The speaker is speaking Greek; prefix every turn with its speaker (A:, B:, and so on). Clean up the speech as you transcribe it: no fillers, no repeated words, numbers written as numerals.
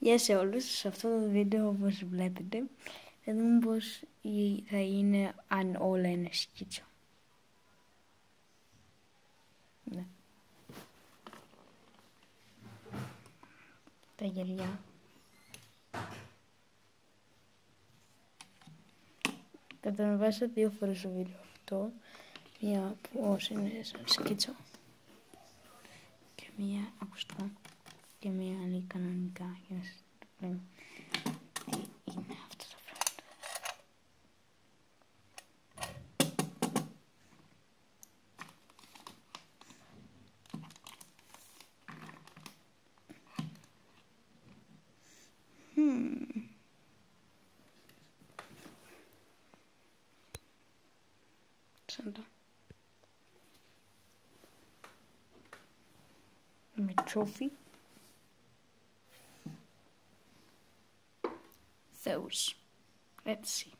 A: Γεια σε όλους, σε αυτό το βίντεο όπως βλέπετε θα δούμε πως θα είναι αν όλα είναι σκίτσο. Ναι. Τα γυαλιά. Θα το ανεβάσω 2 φορές το βίντεο αυτό. Μία που όσο είναι σαν σκίτσο και μία ακουστό και μία άλλη κανονικά για να σας το λέμε τι είναι αυτά τα πράγματα. Σάντα. Με trophy. Those. Let's see.